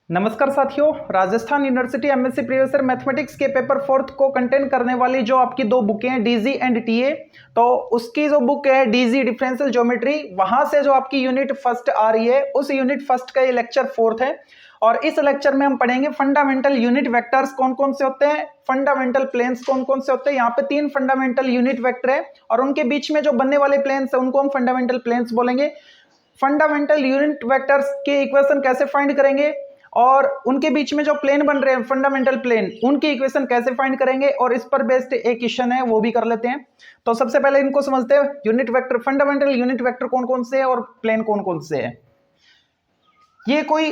नमस्कार साथियों, Rajasthan university MSc previous year mathematics के पेपर फोर्थ को कंटेन करने वाली जो आपकी दो बुकें हैं डीजी एंड टीए, तो उसकी जो बुक है डीजी डिफरेंशियल ज्योमेट्री, वहां से जो आपकी यूनिट फर्स्ट आ रही है उस यूनिट फर्स्ट का ये लेक्चर फोर्थ है। और इस लेक्चर में हम पढ़ेंगे फंडामेंटल यूनिट वेक्टर्स कौन कौन से होते हैं, फंडामेंटल प्लेन्स कौन कौन से होते हैं। यहाँ पे 3 फंडामेंटल यूनिट वेक्टर है और उनके बीच में जो बनने वाले प्लेन्स है उनको हम फंडामेंटल प्लेन्स बोलेंगे। फंडामेंटल यूनिट वेक्टर्स के इक्वेशन कैसे फाइंड करेंगे और उनके बीच में जो प्लेन बन रहे हैं फंडामेंटल प्लेन, उनकी इक्वेशन कैसे फाइंड करेंगे, और इस पर बेस्ड एक क्वेश्चन है वो भी कर लेते हैं। तो सबसे पहले इनको समझते हैं, unit vector, fundamental unit vector कौन कौन से हैं और प्लेन कौन कौन से हैं। ये कोई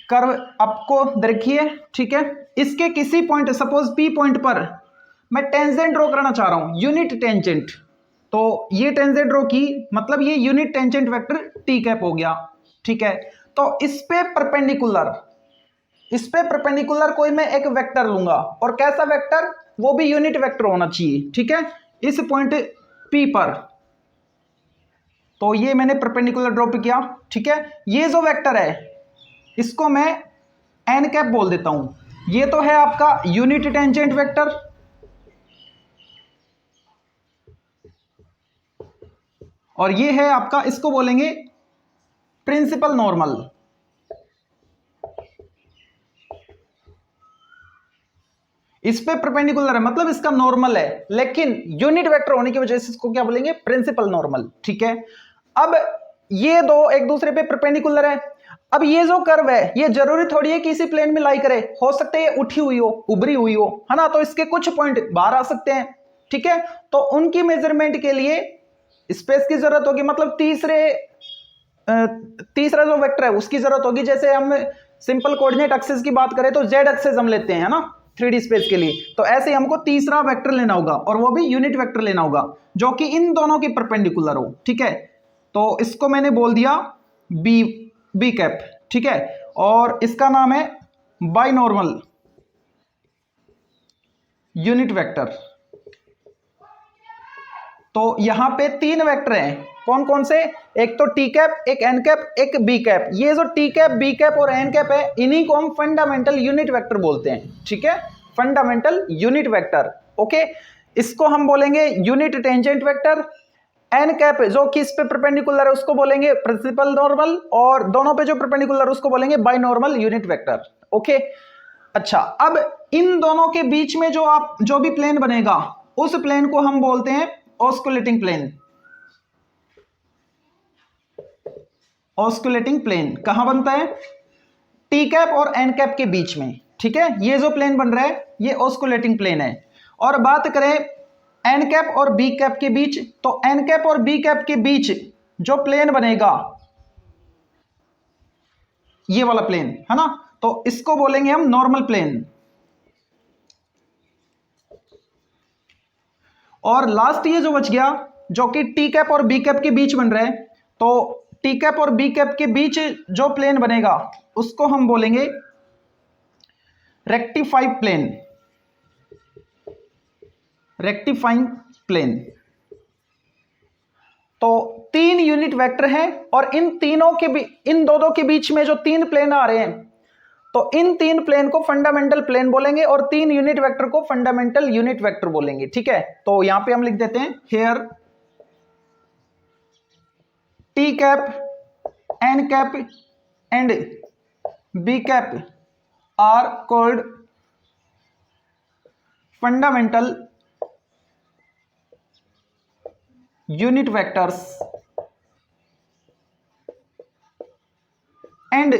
कर्व आपको देखिए, ठीक है, इसके किसी पॉइंट, सपोज पी पॉइंट पर मैं टेंजेंट ड्रॉ करना चाह रहा हूं, यूनिट टेंजेंट। तो ये टेंजेंट ड्रॉ की मतलब ये unit tangent vector T cap हो गया, ठीक है। तो इस पे परपेंडिकुलर कोई मैं एक वेक्टर लूंगा, और कैसा वेक्टर, वो भी यूनिट वेक्टर होना चाहिए, ठीक है, इस पॉइंट P पर। तो ये मैंने परपेंडिकुलर ड्रॉ किया, ठीक है। ये जो वेक्टर है इसको मैं एन कैप बोल देता हूं। ये तो है आपका यूनिट टेंजेंट वेक्टर, और ये है आपका, इसको बोलेंगे प्रिंसिपल नॉर्मल। इस पे परपेंडिकुलर है मतलब इसका नॉर्मल है, लेकिन यूनिट वेक्टर होने की वजह से इसको क्या बोलेंगे, प्रिंसिपल नॉर्मल, ठीक है। अब ये दो एक दूसरे पे परपेंडिकुलर है। अब ये जो कर्व है ये जरूरी थोड़ी है कि इसी प्लेन में लाई करे, हो सकता है ये उठी हुई हो, उभरी हुई हो, है ना, तो इसके कुछ पॉइंट बाहर आ सकते हैं, ठीक है। तो उनकी मेजरमेंट के लिए स्पेस की जरूरत होगी, मतलब तीसरा जो वेक्टर है उसकी जरूरत होगी। जैसे हम सिंपल कोऑर्डिनेट एक्सिस की बात करें तो जेड एक्सिस हम लेते हैं, है ना, 3D स्पेस के लिए। तो ऐसे हमको तीसरा वेक्टर लेना होगा और वो भी यूनिट वेक्टर लेना होगा जो कि इन दोनों की परपेंडिकुलर हो, ठीक है। तो इसको मैंने बोल दिया बी कैप, ठीक है, और इसका नाम है बाइनॉर्मल यूनिट वेक्टर। तो यहां पे 3 वेक्टर हैं, कौन कौन से, एक तो टी कैप, एक एन कैप, एक बी कैप। ये जो टी कैप, बी कैप और एन कैप है इन्हीं को हम फंडामेंटल यूनिट वेक्टर बोलते हैं, ठीक है, फंडामेंटल यूनिट वेक्टर, ओके। इसको हम बोलेंगे unit tangent vector. N cap जो कि इस पे परपेंडिकुलर है उसको बोलेंगे प्रिंसिपल नॉर्मल, और दोनों पे जो परपेंडिकुलर है उसको बोलेंगे बाइनॉर्मल यूनिट वेक्टर, ओके। अच्छा, अब इन दोनों के बीच में जो भी प्लेन बनेगा उस प्लेन को हम बोलते हैं ऑस्कुलेटिंग प्लेन। ऑस्कुलेटिंग प्लेन कहां बनता है, टी कैप और एन कैप के बीच में, ठीक है। ये जो प्लेन बन रहा है ये ऑस्कुलेटिंग प्लेन है। और बात करें एन कैप और बी कैप के बीच, तो एन कैप और बी कैप के बीच जो प्लेन बनेगा ये वाला प्लेन, है ना, तो इसको बोलेंगे हम नॉर्मल प्लेन। और लास्ट ये जो बच गया जो कि टी कैप और बी कैप के बीच बन रहा है, तो टी कैप और बी कैप के बीच जो प्लेन बनेगा उसको हम बोलेंगे रेक्टिफाइड प्लेन, रेक्टिफाइंग प्लेन। तो 3 यूनिट वेक्टर हैं और इन दोनों के बीच में जो 3 प्लेन आ रहे हैं, तो इन 3 प्लेन को फंडामेंटल प्लेन बोलेंगे और 3 यूनिट वेक्टर को फंडामेंटल यूनिट वेक्टर बोलेंगे, ठीक है। तो यहां पे हम लिख देते हैं here t cap, N cap and B cap are called fundamental unit vectors and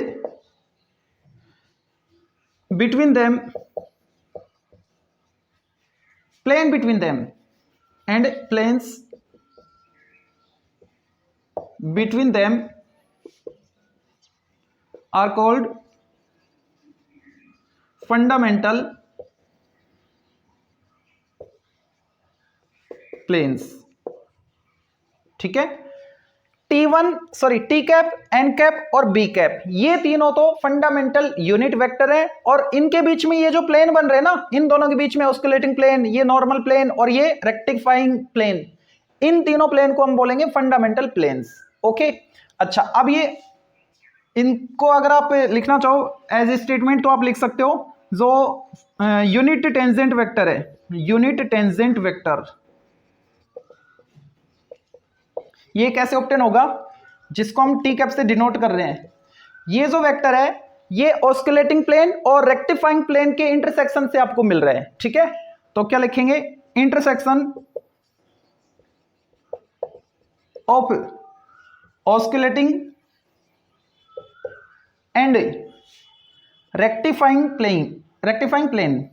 between them plane between them and planes between them are called fundamental planes, ठीक है। टी कैप, एन कैप और B cap, ये तीनों तो fundamental unit vector है, और इनके बीच में ये जो प्लेन बन रहे हैं ना, इन दोनों के बीच में ऑस्कुलेटिंग प्लेन, ये नॉर्मल प्लेन और ये रेक्टिफाइंग प्लेन, इन तीनों प्लेन को हम बोलेंगे फंडामेंटल प्लेन्स, ओके। अच्छा, अब ये इनको अगर आप लिखना चाहो एज ए स्टेटमेंट तो आप लिख सकते हो, जो यूनिट टेंजेंट वेक्टर है, यूनिट टेंजेंट वेक्टर, ये कैसे ऑब्टेन होगा, जिसको हम टी कैप से डिनोट कर रहे हैं। ये जो वेक्टर है ये ऑस्कुलेटिंग प्लेन और रेक्टिफाइंग प्लेन के इंटरसेक्शन से आपको मिल रहा है, ठीक है। तो क्या लिखेंगे, intersection of osculating and rectifying plane,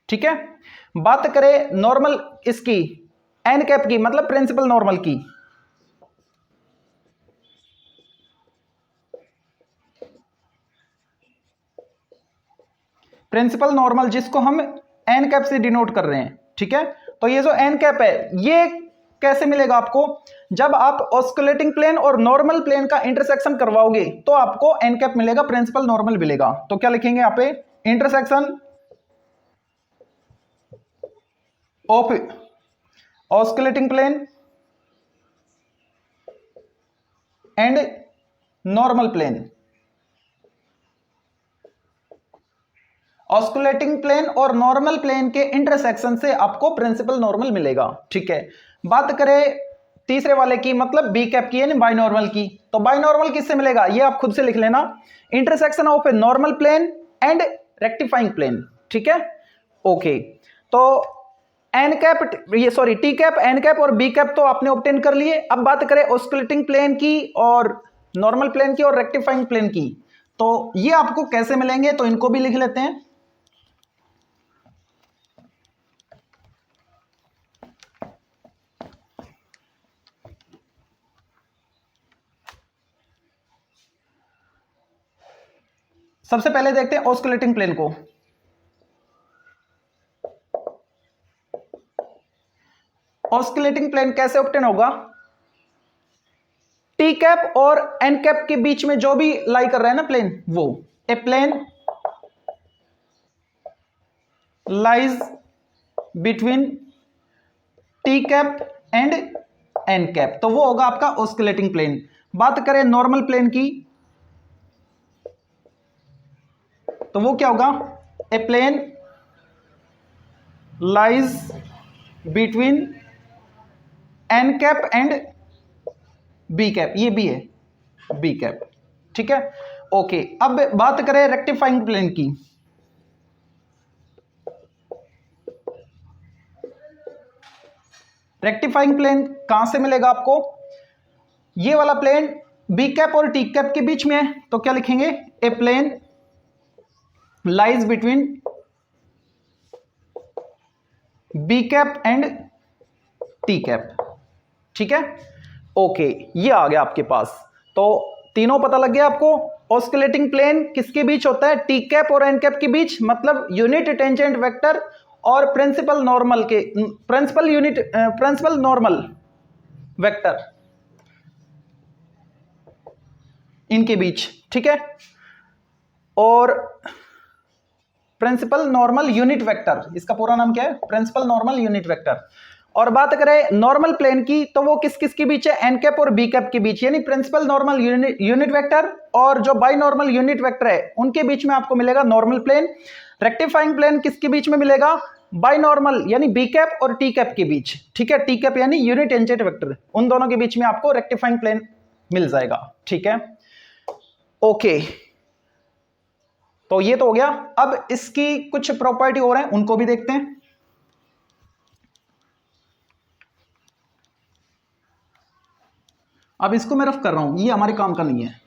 ठीक है। बात करें नॉर्मल इसकी, एन कैप की, मतलब प्रिंसिपल नॉर्मल की, प्रिंसिपल नॉर्मल जिसको हम एन कैप से डिनोट कर रहे हैं, ठीक है। तो ये जो एन कैप है ये कैसे मिलेगा आपको, जब आप ऑस्कुलेटिंग प्लेन और नॉर्मल प्लेन का इंटरसेक्शन करवाओगे तो आपको एन कैप मिलेगा, प्रिंसिपल नॉर्मल मिलेगा। तो क्या लिखेंगे यहां पे, intersection of osculating plane and normal plane, osculating plane और नॉर्मल प्लेन के इंटरसेक्शन से आपको प्रिंसिपल नॉर्मल मिलेगा, ठीक है। बात करें तीसरे वाले की, मतलब बी कैप की यानी बाइनॉर्मल की, तो बाइनॉर्मल किससे मिलेगा ये आप खुद से लिख लेना, intersection of a normal plane and rectifying plane, ठीक है। ओके, तो एन कैप, ये sorry t cap, N cap और बी कैप तो आपने ऑब्टेन कर लिए। अब बात करें ऑस्कुलेटिंग प्लेन की और नॉर्मल प्लेन की और रेक्टिफाइंग प्लेन की, तो ये आपको कैसे मिलेंगे, तो इनको भी लिख लेते हैं। सबसे पहले देखते हैं ऑस्कुलेटिंग प्लेन को। ऑस्कुलेटिंग प्लेन कैसे ऑब्टेन होगा, टी कैप और एन कैप के बीच में जो भी लाई कर रहा है ना प्लेन, वो a plane lies between T cap and N cap, तो वो होगा आपका ऑस्कुलेटिंग प्लेन। बात करें नॉर्मल प्लेन की, तो वो क्या होगा, a plane lies between N cap and B cap, ये भी है बी कैप, ठीक है। ओके, अब बात करें रेक्टिफाइंग प्लेन की, रेक्टिफाइंग प्लेन कहां से मिलेगा आपको, ये वाला प्लेन बी कैप और टी कैप के बीच में है, तो क्या लिखेंगे, a plane lies between B cap and T cap, ठीक है। ओके, ये आ गया आपके पास, तो तीनों पता लग गया आपको। ऑस्कुलेटिंग प्लेन किसके बीच होता है, टी कैप और एन कैप के बीच, मतलब यूनिट टेंजेंट वेक्टर और प्रिंसिपल नॉर्मल के, प्रिंसिपल नॉर्मल वेक्टर इनके बीच, ठीक है। और प्रिंसिपल नॉर्मल यूनिट वेक्टर, इसका पूरा नाम क्या है, प्रिंसिपल नॉर्मल यूनिट वेक्टर। और बात करें नॉर्मल प्लेन की, तो वो किस किस के बीच है, एन कैप और बी कैप के बीच, यानी प्रिंसिपल नॉर्मल यूनिट वेक्टर और जो बाई नॉर्मल यूनिट वेक्टर है उनके बीच में आपको मिलेगा नॉर्मल प्लेन। रेक्टिफाइंग प्लेन किसके बीच में मिलेगा, बाई नॉर्मल यानी बी कैप और टी कैप के बीच, ठीक है। टी कैप यानी यूनिट टेंजेंट वेक्टर, उन दोनों के बीच में आपको रेक्टिफाइंग प्लेन मिल जाएगा, ठीक है। ओके, तो ये तो हो गया। अब इसकी कुछ प्रॉपर्टी और है, उनको भी देखते हैं। अब इसको मैं रफ कर रहा हूं, ये हमारे काम का नहीं है।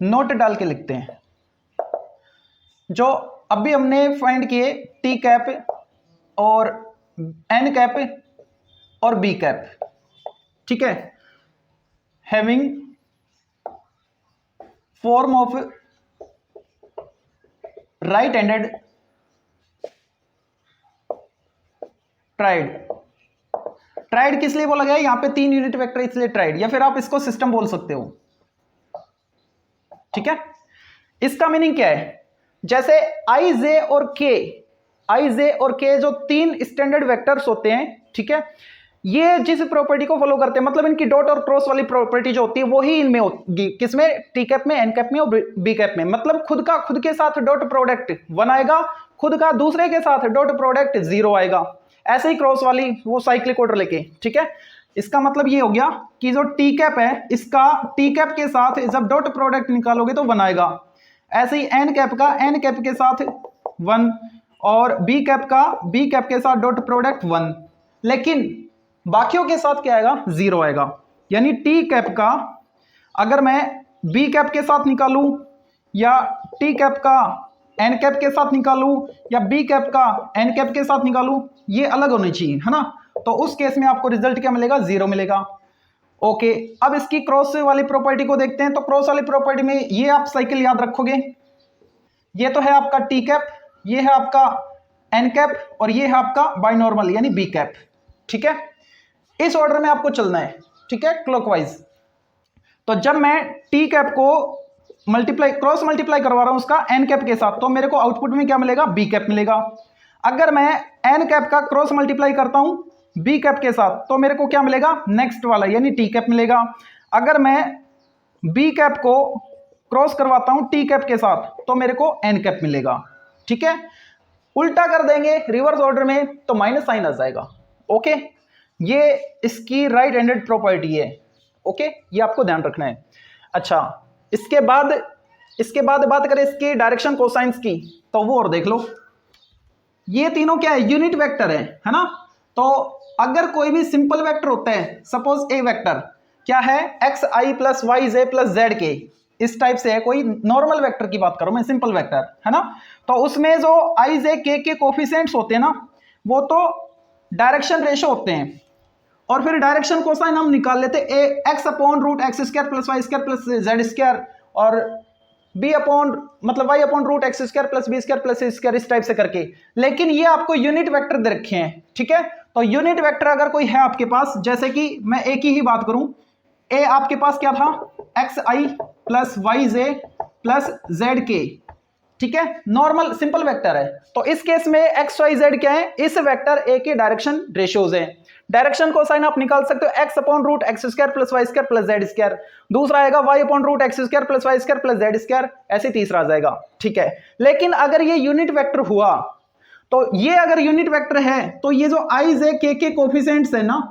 नोट डाल के लिखते हैं, जो अभी हमने फाइंड किए टी कैप और एन कैप और बी कैप, ठीक है, having form of right handed tried, tried किस लिए बोला गया है, यहाँ पे 3 यूनिट वेक्टर इसलिए ट्राइड, या फिर आप इसको सिस्टम बोल सकते हो। ठीक है, इसका मीनिंग क्या है, जैसे आई जे और के जो 3 स्टैंडर्ड वेक्टर्स होते हैं, ठीक है, ये जिस प्रॉपर्टी को फॉलो करते हैं, मतलब इनकी डॉट और क्रॉस वाली प्रॉपर्टी जो होती है वही इनमें होगी, किसमें, टी कैप में, एन कैप में और बी कैप में। मतलब खुद के साथ डॉट प्रोडक्ट 1 आएगा, खुद का दूसरे के साथ डॉट प्रोडक्ट 0 आएगा, ऐसे ही क्रॉस वाली वो साइक्लिक ऑर्डर लेके। ठीक है, इसका मतलब ये हो गया कि जो टी कैप है, इसका टी कैप के साथ जब डॉट प्रोडक्ट निकालोगे तो 1 आएगा, ऐसे ही एन कैप का एन कैप के साथ 1 और बी कैप के साथ डॉट प्रोडक्ट 1, लेकिन बाकियों के साथ क्या आएगा, 0 आएगा। यानी टी कैप का अगर मैं बी कैप के साथ निकालूं या टी कैप का एन कैप के साथ निकालूं या बी कैप का एन कैप के साथ निकालूं, ये अलग होने चाहिए, है ना, तो उस केस में आपको रिजल्ट क्या मिलेगा, 0 मिलेगा। ओके, अब इसकी क्रॉस वाली प्रॉपर्टी को देखते हैं। तो क्रॉस वाली प्रॉपर्टी में ये आप साइकिल याद रखोगे, ये तो है आपका टी कैप, ये है आपका एन कैप और ये है आपका बाइनॉर्मल यानी बी कैप। ठीक है, इस ऑर्डर में आपको चलना है। ठीक है, क्लॉकवाइज। तो जब मैं टी कैप को क्रॉस मल्टीप्लाई करवा रहा हूं उसका एन कैप के साथ, तो मेरे को आउटपुट में क्या मिलेगा, बी कैप मिलेगा। अगर मैं एन कैप का क्रॉस मल्टीप्लाई करता हूं बी कैप के साथ, तो मेरे को क्या मिलेगा, नेक्स्ट वाला यानी टी कैप मिलेगा। अगर मैं बी कैप को क्रॉस करवाता हूं टी कैप के साथ, तो मेरे को एन कैप मिलेगा। ठीक है, उल्टा कर देंगे रिवर्स ऑर्डर में तो माइनस साइन आ जाएगा। ओके, ये इसकी राइट हैंडेड प्रॉपर्टी है। ओके, ये आपको ध्यान रखना है। अच्छा, इसके बाद बात करें इसके डायरेक्शन कोसाइंस की, तो वो और देख लो। ये तीनों क्या है, यूनिट वेक्टर है ना। तो अगर कोई भी सिंपल वेक्टर होता है, सपोज ए वेक्टर क्या है, एक्स आई प्लस वाई जे प्लस जेड के, इस टाइप से है, कोई नॉर्मल वेक्टर की बात करूं मैं, सिंपल वेक्टर, है ना। तो उसमें जो आई जे के कोफिशिएंट्स होते हैं ना, वो तो डायरेक्शन रेशो होते हैं, और फिर डायरेक्शन कोसाइन हम निकाल लेते a x upon root x square plus y square plus z square, और बी अपॉन मतलब y upon root x square plus b square plus c square, इस टाइप से करके। लेकिन ये आपको यूनिट वेक्टर दे रखे हैं। ठीक है, तो यूनिट वेक्टर अगर कोई है आपके पास, जैसे कि मैं एक ही बात करूं, ए आपके पास क्या था, एक्स आई प्लस वाई जे प्लस जेड के। ठीक है, नॉर्मल सिंपल वेक्टर है। तो इस केस में एक्स वाई जेड क्या है, इस वेक्टर ए के डायरेक्शन रेशियोज हैं। डायरेक्शन कोसाइन आप निकाल सकते हो x upon root x square plus y square plus z square, दूसरा आएगा y upon root x square plus y square plus z square, ऐसे तीसरा आ जाएगा। ठीक है, लेकिन अगर ये यूनिट वेक्टर हुआ, तो ये अगर यूनिट वेक्टर है, तो ये जो आई जे के कोफिशिएंट्स है ना,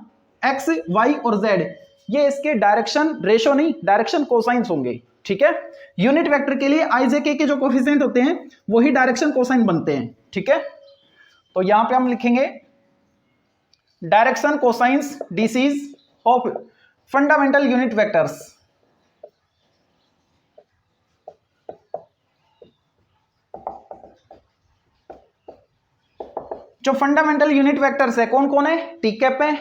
एक्स वाई और जेड, ये इसके डायरेक्शन रेशो नहीं, डायरेक्शन कोसाइंस होंगे। ठीक है, यूनिट वेक्टर के लिए आई जे के जो कोफिशिएंट होते हैं वही डायरेक्शन कोसाइन बनते हैं। ठीक है, तो यहां पे हम लिखेंगे direction cosines DCs of fundamental unit vectors. जो फंडामेंटल यूनिट वेक्टर्स है कौन कौन है, टी कैप है,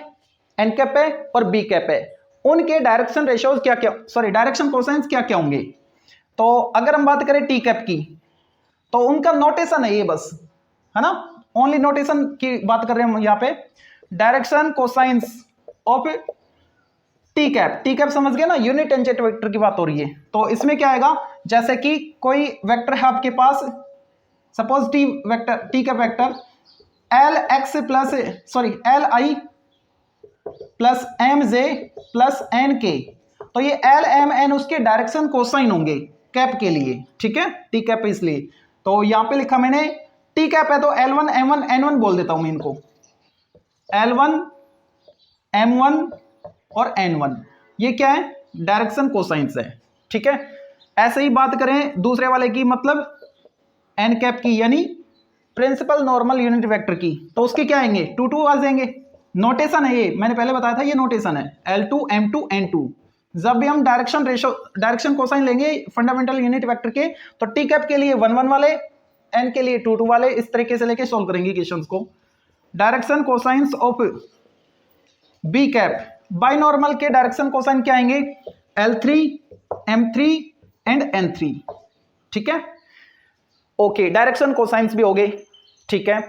एन कैप है और बी कैप है, उनके डायरेक्शन रेशियोज क्या क्या, सॉरी डायरेक्शन कोसाइंस क्या क्या होंगे। तो अगर हम बात करें टी कैप की, तो उनका नोटेशन है ये बस, है ना, ओनली नोटेशन की बात कर रहे हैं हम यहाँ पे। Direction cosines of T cap समझ गए ना, यूनिट टेंजेंट वेक्टर की बात हो रही है। तो इसमें क्या आएगा, जैसे कि कोई वेक्टर है आपके पास, suppose T cap vector l x plus sorry l i plus m j plus n k, तो ये एल एम एन उसके डायरेक्शन कोसाइन होंगे कैप के लिए। ठीक है, टी कैप इसलिए, तो यहां पे लिखा मैंने टी कैप है तो L1 M1 N1 बोल देता हूं मैं इनको, L1 M1 और N1, ये क्या है, डायरेक्शन कोसाइंस है। ठीक है, ऐसे ही बात करें दूसरे वाले की, मतलब एन कैप की यानी प्रिंसिपल नॉर्मल यूनिट वेक्टर की, तो उसके क्या आएंगे, 2 2 आ जाएंगे। नोटेशन है ये, मैंने पहले बताया था ये नोटेशन है, L2 M2 N2। जब भी हम डायरेक्शन कोसाइन लेंगे फंडामेंटल यूनिट वेक्टर के, तो टी कैप के लिए 1 1 वाले, एन के लिए 2 2 वाले, इस तरीके से लेके सॉल्व करेंगे क्वेश्चंस को। Direction cosines of B cap, binormal के डायरेक्शन कोसाइन क्या आएंगे, L3 M3 एंड N3। ठीक है, ओके, डायरेक्शन कोसाइंस भी हो गए। ठीक है,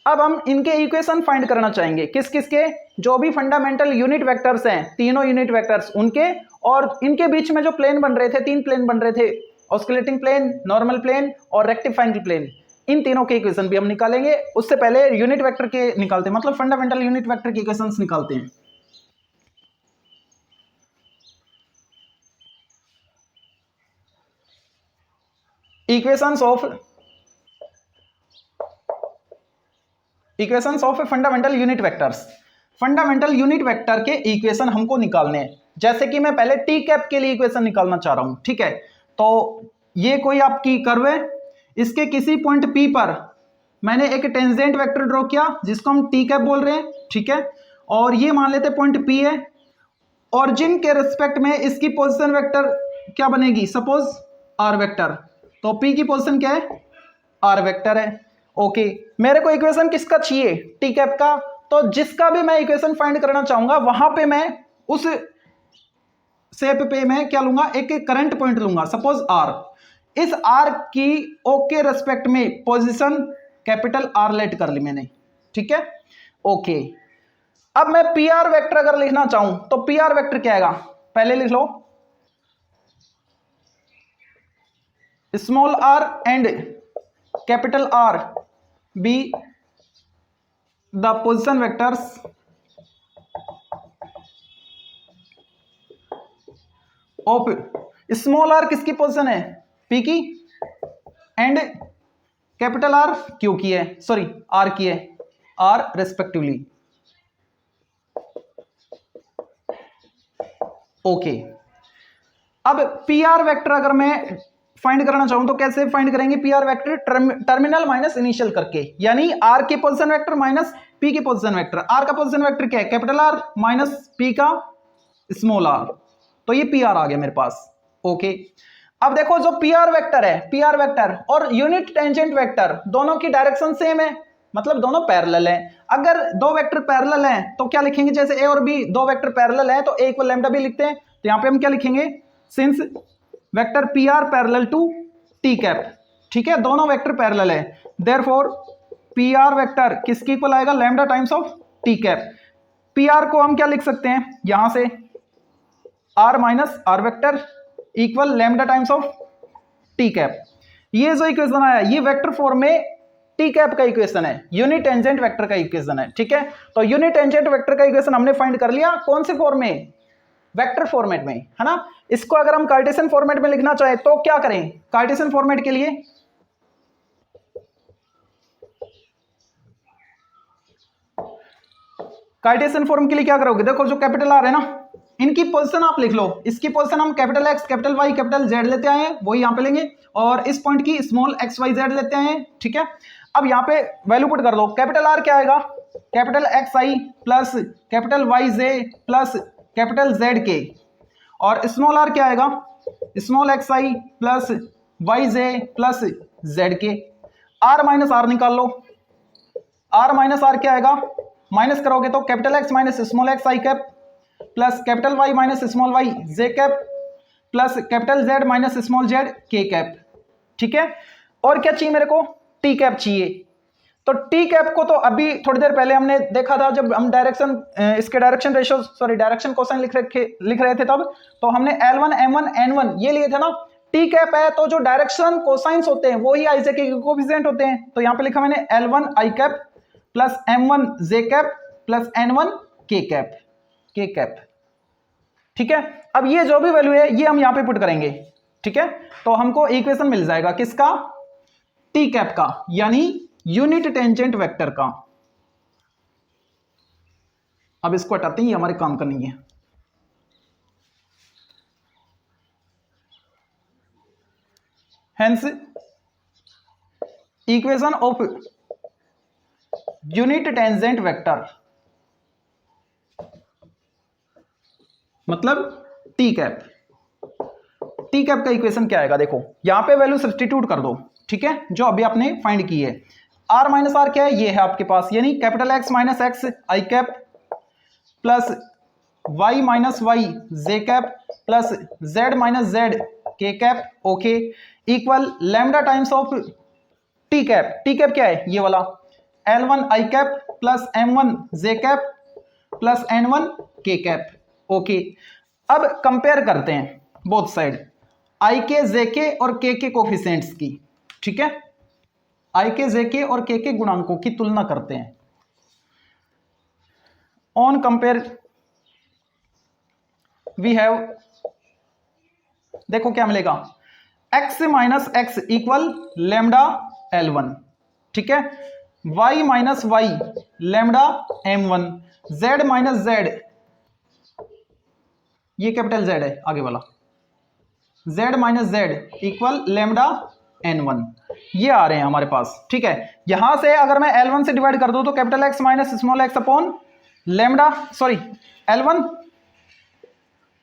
अब हम इनके इक्वेशन फाइंड करना चाहेंगे, किस किस के, जो भी फंडामेंटल यूनिट वेक्टर्स हैं, तीनों यूनिट वेक्टर्स उनके, और इनके बीच में जो प्लेन बन रहे थे, तीन प्लेन बन रहे थे, ऑस्कुलेटिंग प्लेन, नॉर्मल प्लेन और रेक्टिफाइंग प्लेन, इन तीनों के इक्वेशन भी हम निकालेंगे। उससे पहले यूनिट वेक्टर के निकालते हैं, मतलब फंडामेंटल यूनिट वेक्टर के इक्वेशंस निकालते हैं। Equations of fundamental unit vectors. Fundamental unit vector के इक्वेशन हमको निकालने हैं। जैसे कि मैं पहले टी कैप के लिए इक्वेशन निकालना चाह रहा हूं, ठीक है। तो ये कोई आपकी कर्व है, इसके किसी पॉइंट पी पर मैंने एक टेंजेंट वेक्टर ड्रॉ किया जिसको हम टी कैप बोल रहे हैं, ठीक है। और ये मान लेते पॉइंट पी है, ऑरिजिन के रिस्पेक्ट में इसकी पोजीशन वेक्टर क्या बनेगी, सपोज आर वेक्टर। तो पी की पोजीशन क्या है, आर वेक्टर है। ओके, मेरे को इक्वेशन किसका चाहिए, टी कैप का। तो जिसका भी मैं इक्वेशन फाइंड करना चाहूंगा वहां पे मैं उस शेप पे मैं क्या लूंगा, एक करंट पॉइंट लूंगा, सपोज आर। इस आर की ओके रेस्पेक्ट में पोजीशन कैपिटल आर लेट कर ली मैंने, ठीक है। ओके, अब मैं पी आर वेक्टर अगर लिखना चाहूं तो पी आर वेक्टर क्या आएगा, पहले लिख लो, small r and capital R be the position vectors of, small r किसकी पोजीशन है, पी की, एंड कैपिटल आर क्यू की है, सॉरी आर की है, आर रेस्पेक्टिवली। ओके, अब पी आर वेक्टर अगर मैं फाइंड करना चाहूं तो कैसे फाइंड करेंगे, P are vector terminal minus initial करके, यानी आर की पोजीशन वेक्टर माइनस पी की पोजीशन वेक्टर। आर का पोजीशन वेक्टर क्या है, कैपिटल आर माइनस पी का स्मॉल आर, तो ये पी आर आ गया मेरे पास। ओके, अब देखो जो पी आर वेक्टर है, पी आर वेक्टर और यूनिट टेंजेंट वेक्टर दोनों की डायरेक्शन सेम है, मतलब दोनों पैरेलल हैं। अगर दो वेक्टर पैरेलल हैं तो क्या लिखेंगे, जैसे ए और बी दो वेक्टर पैरेलल हैं तो ए इक्वल लैम्डा बी लिखते हैं, तो यहां पे हम क्या लिखेंगे, since vector p r parallel to T cap, ठीक है, दोनों वेक्टर पैरेलल है, देयरफॉर पी आर वेक्टर किसके इक्वल आएगा, lambda times of T cap. P r को हम क्या लिख सकते हैं, यहां से r minus r vector equal lambda times of T cap. ये जो इक्वेशन आया ये वेक्टर फॉर्म में टी कैप का इक्वेशन है, यूनिट टेंजेंट वेक्टर का इक्वेशन है, ठीक है। तो यूनिट टेंजेंट वेक्टर का इक्वेशन हमने फाइंड कर लिया, कौन से फॉर्म में, वेक्टर फॉर्मेट में, है ना। इसको अगर हम कार्टेशियन फॉर्मेट में लिखना चाहे तो क्या करें, कार्टेशियन फॉर्मेट के लिए कार्टेशियन फॉर्म के लिए क्या करोगे, देखो जो कैपिटल आर है ना, इनकी पोजीशन आप लिख लो, इसकी पोजीशन हम capital x capital y capital z लेते आए हैं, वही यहां पे लेंगे, और इस पॉइंट की स्मॉल एक्स वाई जेड लेते आए हैं, ठीक है। अब यहां पे वैल्यू पुट कर दो, कैपिटल आर क्या आएगा, कैपिटल एक्स आई प्लस कैपिटल वाई जे प्लस कैपिटल जेड के, और स्मॉल आर क्या आएगा, स्मॉल एक्स आई प्लस वाई जे प्लस जेड के। आर माइनस आर निकाल लो, आर माइनस आर क्या आएगा, माइनस करोगे तो capital X minus small x i cap plus capital Y minus small y j cap plus capital Z minus small z k cap, ठीक है। और क्या चाहिए मेरे को, टी कैप चाहिए। तो टी कैप को तो अभी थोड़ी देर पहले हमने देखा था, जब हम डायरेक्शन इसके direction ratio sorry direction cosine लिख रहे थे तब, तो हमने L1 M1 N1 ये लिए थे ना। टी कैप है तो जो डायरेक्शन कोसाइंस होते हैं वही आई जे के कोएफिशिएंट होते हैं, तो यहां पे लिखा मैंने L1 i cap plus M1 j cap plus N1 के कैप, ठीक है। अब ये जो भी वैल्यू है ये हम यहां पे पुट करेंगे, ठीक है। तो हमको इक्वेशन मिल जाएगा किसका, टी कैप का, यानी यूनिट टेंजेंट वेक्टर का। अब इसको हटाते हैं, ये हमारे काम का नहीं है। Hence equation of unit tangent vector मतलब टी कैप। टी कैप का इक्वेशन क्या आएगा, देखो यहां पे वैल्यू सब्स्टिट्यूट कर दो, ठीक है, जो अभी आपने फाइंड की है। आर माइनस आर क्या है, ये है आपके पास, यानी capital X minus x i cap plus y minus y j cap plus z minus z k cap, okay, equal lambda times of T cap. T cap क्या है, ये वाला L1 i cap plus M1 j cap plus n1 k cap. Okay, अब compare करते हैं both side i के जे के और k के कोफिशिएंट्स की। ठीक है, i के जे के और k के गुणांकों की तुलना करते हैं। ऑन कंपेयर वी हैव, देखो क्या मिलेगा, x minus x equal lambda L1। ठीक है, y minus y lambda M1, z minus z, ये कैपिटल Z है आगे वाला, z minus z equal lambda N1, ये आ रहे हैं हमारे पास। ठीक है, यहां से अगर मैं L1 से डिवाइड कर दूं तो capital X minus small x upon lambda, sorry L1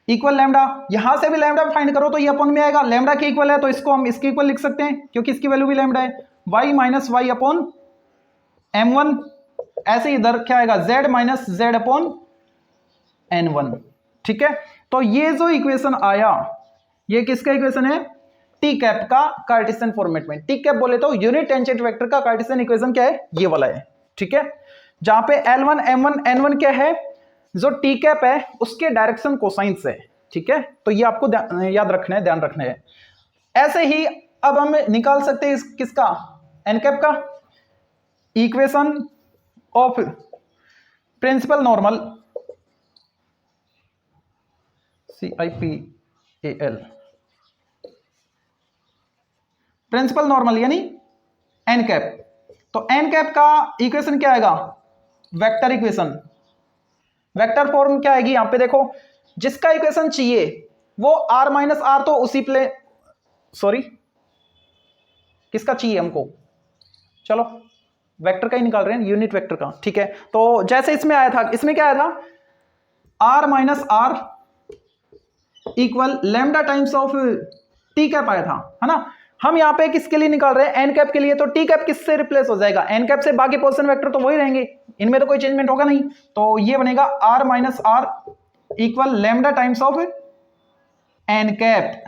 equal lambda, यहां से भी लैम्डा फाइंड करो तो ये अपॉन में आएगा, लैम्डा के इक्वल है तो इसको हम इसके इक्वल लिख सकते हैं क्योंकि इसकी वैल्यू भी लैम्डा है, y minus Y upon M1, ऐसे इधर क्या आएगा, z minus z upon N1। ठीक है, तो ये जो इक्वेशन आया ये किसका इक्वेशन है, टी कैप का कार्टेशियन फॉर्मेट में। टी कैप बोले तो यूनिट टेंजेंट वेक्टर का कार्टेशियन इक्वेशन क्या है, ये वाला है। ठीक है, जहां पे L1 M1 N1 क्या है, जो टी कैप है उसके डायरेक्शन कोसाइंस है। ठीक है, तो ये आपको याद रखना है, ध्यान रखना है। ऐसे ही अब हम निकाल सकते हैं किसका, एन कैप का, equation of principal normal, CIPAL, principal normal यानी एन कैप। तो एन कैप का इक्वेशन क्या आएगा, वेक्टर इक्वेशन, वेक्टर फॉर्म क्या आएगी, यहां पे देखो जिसका इक्वेशन चाहिए वो r माइनस आर, तो उसी प्ले, सॉरी किसका चाहिए हमको, चलो वेक्टर का ही निकाल रहे हैं, यूनिट वेक्टर का। ठीक है, तो जैसे इसमें आया था, इसमें क्या आया था, r minus r equal lambda times of T cap आया था, है ना। हम यहाँ पे किसके लिए निकाल रहे हैं, एन कैप के लिए, तो टी कैप किससे रिप्लेस हो जाएगा, एन कैप से, बाकी पोजीशन वेक्टर तो वही रहेंगे, इनमें तो कोई चेंजमेंट होगा नहीं, तो ये बनेगा r minus r equal lambda times of n cap,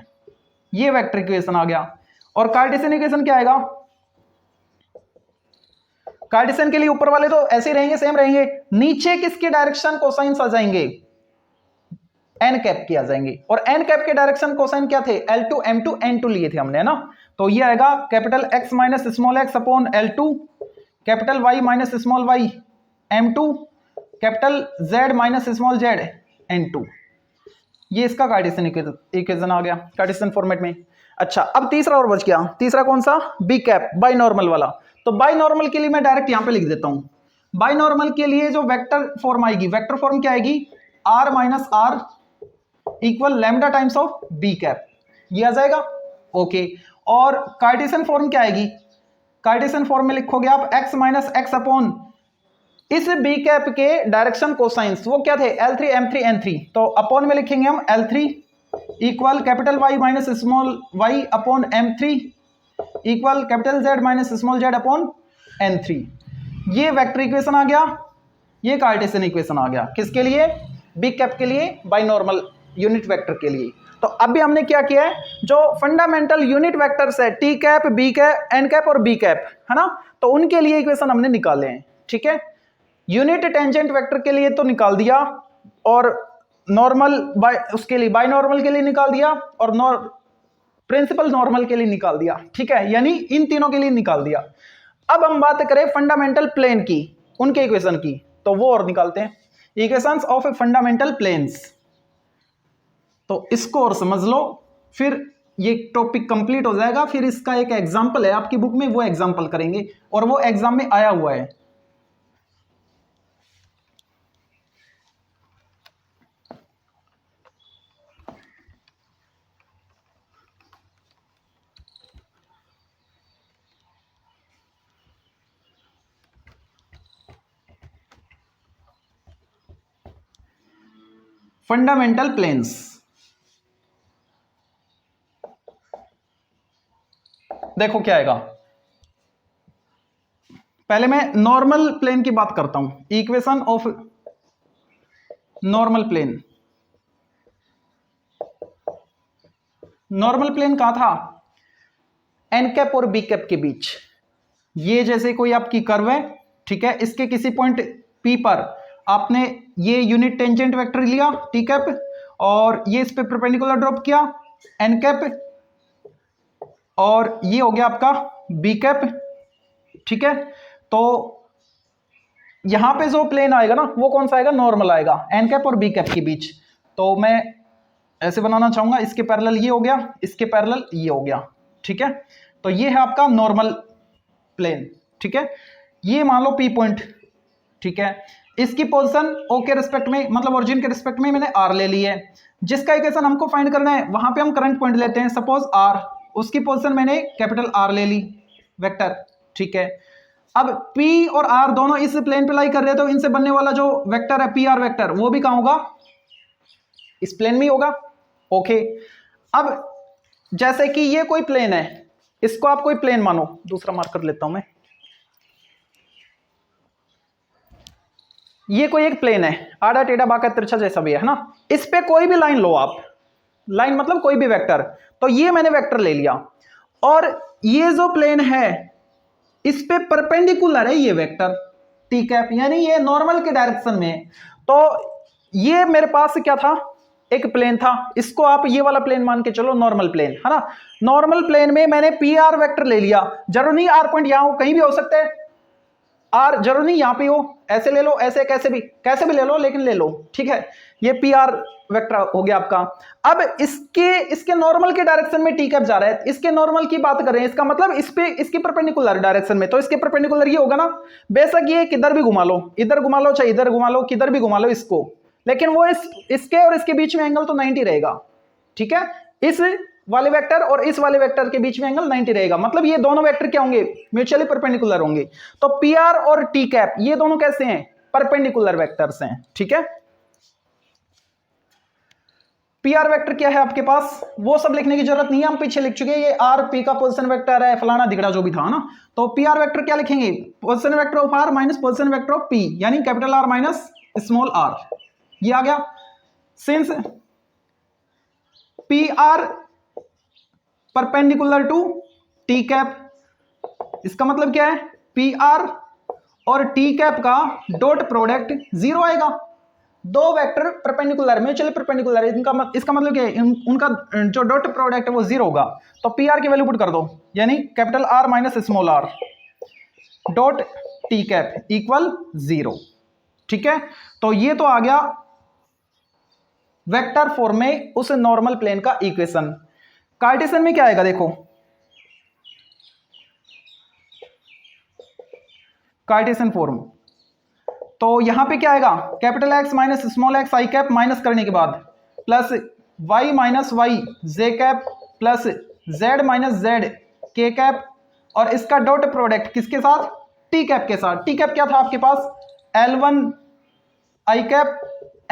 ये वेक्टर इक्वेशन आ गया। और कार्टेशियन इक्वेशन क्या आएगा, कार्टेशियन के लिए ऊपर वाले तो ऐसे ही रहेंगे, सेम रहेंगे, नीचे किसके डायरेक्शन कोसाइंस आ जाएंगे, एन कैप की आ जाएंगे। और एन कैप के डायरेक्शन कोसाइन क्या थे, L2 M2 N2 लिए थे हमने, है ना। तो ये आएगा capital X minus small x upon L2, capital Y minus small y M2, capital Z minus small z N2। ये इसका कार्टेशियन इक्वेशन आ गया कार्टेशियन फॉर्मेट में। अच्छा, अब तीसरा और बच गया, तीसरा कौन सा, बी कैप, बाई नॉर्मल वाला। तो बाई नॉर्मल के लिए मैं डायरेक्ट यहां पे लिख देता हूं, बाई नॉर्मल के लिए जो वेक्टर फॉर्म आएगी, वेक्टर फॉर्म क्या आएगी, r minus r equal lambda times of B cap, ये आ जाएगा। ओके, और कार्टेशियन फॉर्म क्या आएगी, कार्टेशियन फॉर्म में लिखोगे आप x माइनस एक्स अपॉन इस बी कैप के डायरेक्शन कोसाइंस, वो क्या थे, L3 M3 N3, तो अपॉन में लिखेंगे हम L3 equal capital Y minus small y upon M3 equal capital Z minus small z upon N3। ये वेक्टर इक्वेशन आ गया, ये कार्टेशियन इक्वेशन आ गया, किसके लिए, बी कैप के लिए, बाई नॉर्मल यूनिट वेक्टर के लिए। तो अभी हमने क्या किया है, जो फंडामेंटल यूनिट वेक्टर्स है, T cap, B cap, N cap और बी कैप, है ना, तो उनके लिए इक्वेशन हमने निकाले हैं। ठीक है, यूनिट टेंजेंट वेक्टर के लिए तो निकाल दिया, और नॉर्मल बाय उसके लिए, बाय नॉर्मल के लिए निकाल दिया, और प्रिंसिपल नॉर्मल के लिए निकाल दिया। ठीक है, यानी इन तीनों के लिए निकाल दिया। अब हम बात करें फंडामेंटल प्लेन की, उनके इक्वेशन की, तो वो और निकालते हैं, इक्वेशंस ऑफ फंडामेंटल प्लेन्स। तो इसको और समझ लो, फिर ये टॉपिक कंप्लीट हो जाएगा। फिर इसका एक एग्जाम्पल है आपकी बुक में, वो एग्जाम्पल करेंगे, और वो एग्जाम में आया हुआ है। फंडामेंटल प्लेन्स, देखो क्या आएगा, पहले मैं नॉर्मल प्लेन की बात करता हूं, equation of normal plane. Normal plane कहां था, एन कैप और बी कैप के बीच। ये जैसे कोई आपकी कर्व है, ठीक है, इसके किसी पॉइंट P पर आपने ये यूनिट टेंजेंट वेक्टर लिया टी कैप, और ये इस पे परपेंडिकुलर ड्रॉप किया एन कैप, और ये हो गया आपका बी कैप। ठीक है, तो यहां पे जो प्लेन आएगा ना वो कौन सा आएगा, नॉर्मल आएगा एन कैप और बी कैप के बीच। तो मैं ऐसे बनाना चाहूंगा, इसके पैरेलल ये हो गया, इसके पैरेलल ये हो गया। ठीक है, तो ये है आपका नॉर्मल प्लेन। ठीक है, ये मान लो पी पॉइंट। ठीक है, इसकी पोजीशन ओ के रिस्पेक्ट में, मतलब ओरिजिन के रिस्पेक्ट में मैंने आर ले ली है। जिसका इक्वेशन हमको फाइंड करना है वहां पे हम करंट पॉइंट लेते हैं, सपोज आर, उसकी पोजीशन मैंने कैपिटल आर ले ली वेक्टर। ठीक है, अब P और R दोनों इस प्लेन पे लाई कर रहे हैं, तो इनसे बनने वाला जो वेक्टर है PR वेक्टर, वो भी कहां होगा, इस प्लेन में ही होगा। ओके, अब जैसे कि ये कोई प्लेन है, इसको आप कोई प्लेन मानो, दूसरा मार्कर लेता हूं मैं, ये कोई एक प्लेन है, आड़ा टेढ़ा बांका तिरछा जैसा भी है ना। इस पे कोई भी लाइन लो आप, लाइन मतलब कोई भी वेक्टर, तो ये मैंने वेक्टर ले लिया, और ये जो प्लेन है इस पे परपेंडिकुलर है ये वेक्टर टी कैप, यानी ये नॉर्मल के डायरेक्शन में। तो ये मेरे पास क्या था, एक प्लेन था, इसको आप ये वाला प्लेन मान के चलो, नॉर्मल प्लेन है ना। नॉर्मल प्लेन में मैंने पी आर वेक्टर ले लिया, जरूर नहीं आर पॉइंट यहां हो, कहीं भी हो सकते हैं, आर जरूर नहीं यहां पे हो, ऐसे ले लो, ऐसे कैसे भी ले लो, लेकिन ले लो। ठीक है, ये पी आर वेक्टर हो गया आपका। अब इसके नॉर्मल के डायरेक्शन में टी कैप जा रहा है, इसके नॉर्मल की बात कर रहे हैं, इसका मतलब इस पे इसकी परपेंडिकुलर डायरेक्शन में, तो इसके परपेंडिकुलर ये होगा ना। बेशक ये किधर भी घुमा लो, इधर घुमा लो चाहे इधर घुमा लो, किधर भी घुमा लो इसको, लेकिन वो इसके और इसके बीच में एंगल तो 90 रहेगा। ठीक है, इस वाले वेक्टर और इस वाले वेक्टर के बीच में एंगल 90 रहेगा, मतलब ये दोनों वेक्टर क्या होंगे, म्यूचुअली परपेंडिकुलर होंगे। तो पी आर और टी कैप ये दोनों कैसे हैं, परपेंडिकुलर वेक्टर्स हैं। ठीक है, पी आर वेक्टर क्या है आपके पास, वो सब लिखने की जरूरत नहीं है, हम पीछे लिख चुके हैं, ये आर पी का पोजीशन वेक्टर है, फलाना दिगड़ा जो भी था ना। तो पी आर वेक्टर क्या लिखेंगे, position vector of R minus position vector of P, यानी capital R minus small R, ये आ गया। Since P R perpendicular to T cap, इसका मतलब क्या है, पी आर और टी कैप का डॉट प्रोडक्ट 0 आएगा। दो वेक्टर परपेंडिकुलर, म्यूचुअली परपेंडिकुलर, इसका मतलब क्या है, उनका जो डॉट प्रोडक्ट है वो 0 होगा। तो पी आर की वैल्यू पुट कर दो, यानी capital R minus small R dot T cap equal 0। ठीक है, तो ये तो आ गया वेक्टर फॉर्म में उस नॉर्मल प्लेन का इक्वेशन। कार्टेशियन में क्या आएगा, देखो कार्टेशियन फॉर्म, तो यहां पे क्या आएगा, capital X minus small x i cap minus करने के बाद plus y minus y j cap plus z minus z k cap, और इसका डॉट प्रोडक्ट किसके साथ, टी कैप के साथ। टी कैप क्या था आपके पास, L1 i cap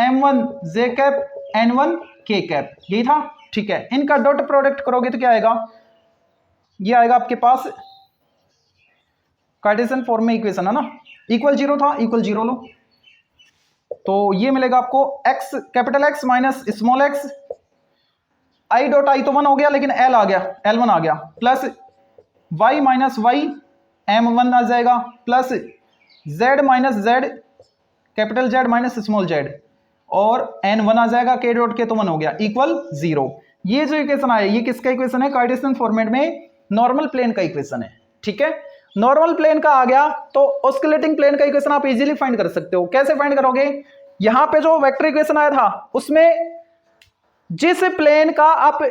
M1 j cap N1 के कैप, यही था। ठीक है, इनका डॉट प्रोडक्ट करोगे तो क्या आएगा, ये आएगा आपके पास कार्टेशियन फॉर्म में इक्वेशन है ना, इक्वल 0 था, इक्वल 0 लो, तो ये मिलेगा आपको x capital X minus small x, I dot I तो 1 हो गया, लेकिन L आ गया, L1 आ गया, plus y minus Y M1 आ जाएगा, plus z minus z capital Z minus small z, और N1 आ जाएगा, k डॉट के तो 1 हो गया, इक्वल 0। ये जो इक्वेशन आया ये किसका इक्वेशन है, कार्टेशियन फॉर्मेट में नॉर्मल प्लेन का इक्वेशन है। ठीक है, नॉर्मल प्लेन का आ गया, तो ऑस्कुलेटिंग प्लेन का इक्वेशन आप इजीली फाइंड कर सकते हो। कैसे फाइंड करोगे, यहां पे जो वेक्टर इक्वेशन आया था उसमें जिस प्लेन का आप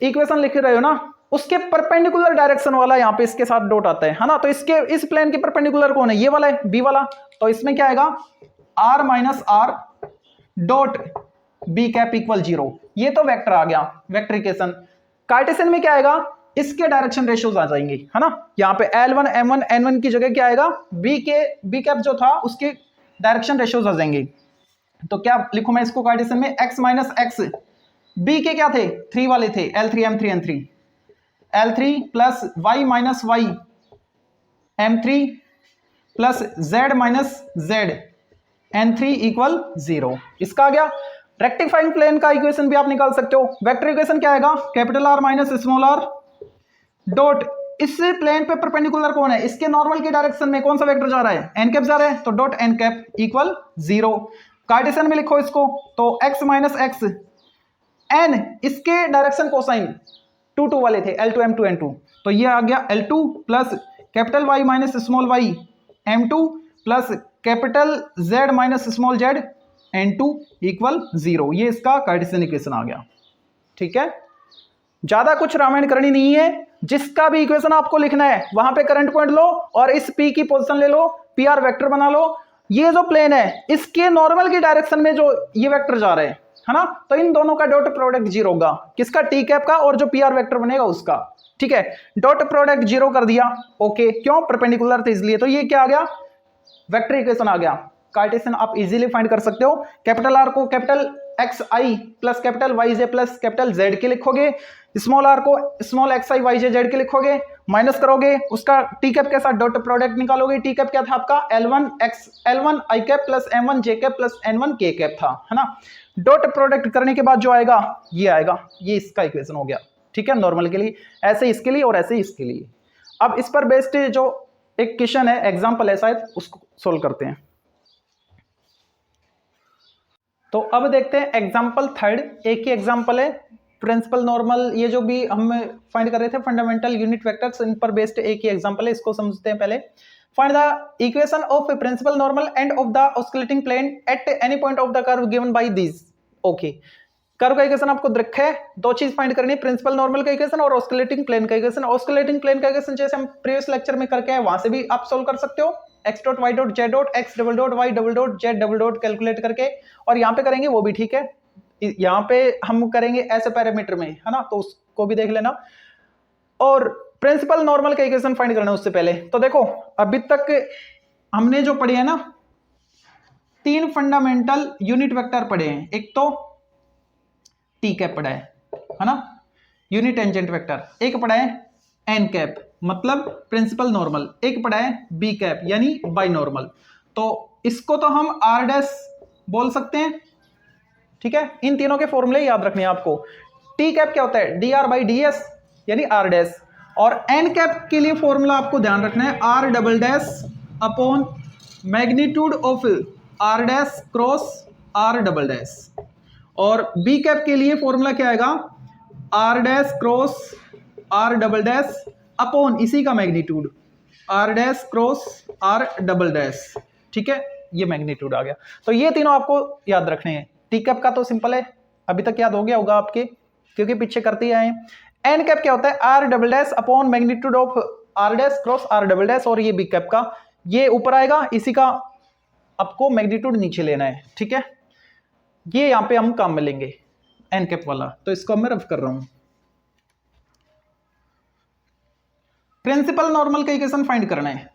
इक्वेशन लिख रहे हो ना उसके परपेंडिकुलर डायरेक्शन वाला यहां पे इसके साथ डॉट आता है ना, तो इसके इस प्लेन के परपेंडिकुलर कौन है, ये वाला है, बी वाला। तो इसमें क्या आएगा, R minus R dot B cap equal 0, ये तो वेक्टर आ गया, वेक्टर इक्वेशन। कार्टेशियन में क्या आएगा, इसके डायरेक्शन रेशियोज आ जाएंगे, है ना। यहाँ पे L1 M1 N1 की जगह क्या आएगा, बी कैप जो था उसके डायरेक्शन रेशियोज आ जाएंगे। तो क्या लिखूं मैं इसको कार्टेशियन में, x माइनस एक्स, बी के क्या थे, 3 वाले थे, L3 M3 N3, L3 plus y minus Y M3 plus z minus z N3 equal 0, इसका आ गया। रेक्टिफाइंग प्लेन का इक्वेशन भी आप निकाल सकते हो। वेक्टर इक्वेशन क्या आएगा, capital R minus small r dot इस प्लेन पे परपेंडिकुलर कौन है, इसके नॉर्मल की डायरेक्शन में कौन सा वेक्टर जा रहा है, एन कैप जा रहा है, तो dot N cap equal 0। Cartesian में लिखो इसको, तो x माइनस एक्स एन, इसके डायरेक्शन कोसाइन 2 वाले थे, L2 M2 N2, तो ये आ गया L2 plus capital Y minus small y M2 plus capital Z minus small z N2 equal 0। ये इसका कार्टेशियन इक्वेशन आ गया। ठीक है, ज्यादा कुछ रामायण करनी नहीं है, जिसका भी इक्वेशन आपको लिखना है वहां पे करंट पॉइंट लो और इस P की पोजीशन ले लो, PR वेक्टर बना लो। ये जो प्लेन है इसके नॉर्मल की डायरेक्शन में जो ये वेक्टर जा रहे हैं, है ना, तो इन दोनों का डॉट प्रोडक्ट 0 होगा, किसका, टी कैप का और जो PR वेक्टर बनेगा उसका। ठीक है, डॉट प्रोडक्ट 0 कर दिया, ओके, क्यों, परपेंडिकुलर थे इसलिए। तो ये क्या आ गया, वेक्टर इक्वेशन आ गया। कार्टेशियन आप इजीली फाइंड कर सकते हो, कैपिटल आर को कैपिटल एक्स आई प्लस कैपिटल वाई जे प्लस कैपिटल जेड के लिखोगे, स्मॉल आर को स्मॉल एक्स आई वाई जे जेड के लिखोगे, माइनस करोगे, उसका टी कैप के साथ डॉट प्रोडक्ट निकालोगे। टी कैप क्या था आपका, L1 i cap plus M1 j cap plus N1 के कैप था, है ना। डॉट प्रोडक्ट करने के बाद जो आएगा ये आएगा, ये इसका इक्वेशन हो गया। ठीक है, नॉर्मल के लिए, ऐसे इसके लिए और ऐसे इसके लिए। अब इस पर बेस्ड जो एक क्वेश्चन है, एग्जाम्पल है शायद, उसको सोल्व करते हैं। तो अब देखते हैं एग्जाम्पल थर्ड, एक ही एग्जाम्पल है, प्रिंसिपल नॉर्मल, ये जो भी हम फाइंड कर रहे थे फंडामेंटल यूनिट वेक्टर्स, इन पर बेस्ड एक ही एग्जाम्पल है, इसको समझते हैं पहले। Find the equation of principal normal and of the oscillating plane at any point of the curve given by this. Okay, curve का इक्वेशन आपको रखा है, दो चीज फाइंड करनी है, प्रिंसिपल नॉर्मल का इक्वेशन और ऑस्किलेटिंग प्लेन का इक्वेशन। ऑस्किलेटिंग प्लेन का इक्वेशन जैसे हम प्रीवियस लेक्चर में करके आए, वहां से भी आप सोल्व कर सकते हो, x dot y dot z dot x double dot y double dot z double dot calculate करके, और यहाँ पे करेंगे वो भी ठीक है, यहाँ पे हम करेंगे ऐसे पैरामीटर में, है ना, तो उसको भी देख लेना। और प्रिंसिपल नॉर्मल का इक्वेशन फाइंड करना है उससे पहले। तो देखो अभी तक हमने जो पढ़े हैं ना, 3 फंडामेंटल यूनिट वेक्टर पढ़े हैं, एक तो टी कैप पढ़ा है ना, यूनिट टेंजेंट वेक्टर, एक पढ़ा है एन कैप मतलब प्रिंसिपल नॉर्मल, एक पढ़ा है बी कैप यानी बाई नॉर्मल। तो इसको तो हम आर डैश बोल सकते हैं। ठीक है, इन तीनों के फॉर्मूले याद रखने हैं आपको। टी कैप क्या होता है, D R by D S यानी आर डैश, और एन कैप के लिए फॉर्मूला आपको ध्यान रखना है, R double dash upon magnitude of R dash cross R double dash. और बी कैप के लिए फॉर्मूला क्या आएगा, R dash cross R double dash upon इसी का magnitude R dash cross R double dash. ठीक है, ये मैग्नीट्यूड आ गया। तो ये तीनों आपको याद रखने हैं। टी कैप का तो सिंपल है, अभी तक याद हो गया होगा आपके, क्योंकि पीछे करते ही आए हैं। एन कैप क्या होता है, R double dash upon magnitude of R dash cross R double dash, और ये बी कैप का ये ऊपर आएगा, इसी का आपको मैग्नीट्यूड नीचे लेना है। ठीक है, ये यहां पे हम काम में लेंगे एन कैप वाला, तो इसको मैं रफ कर रहा हूं। प्रिंसिपल नॉर्मल का इक्वेशन फाइंड करना है।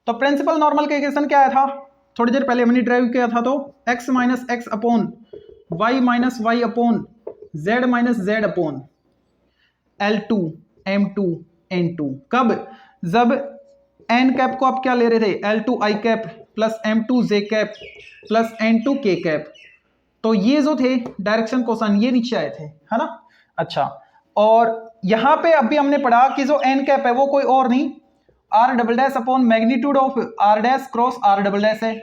तो प्रिंसिपल नॉर्मल का इक्वेशन क्या आया था, थोड़ी देर पहले हमने ड्राइव किया था, तो x minus X upon Y minus Y upon Z minus Z upon L2 M2 N2। कब, जब एन कैप को आप क्या ले रहे थे, L2 आई कैप प्लस M2 जे कैप प्लस N2 के कैप। तो ये जो थे डायरेक्शन कोसाइन ये नीचे आए थे, है ना। अच्छा, और यहां पे अभी हमने पढ़ा कि जो एन कैप है वो कोई और नहीं, R double dash upon magnitude of R dash cross R double dash है।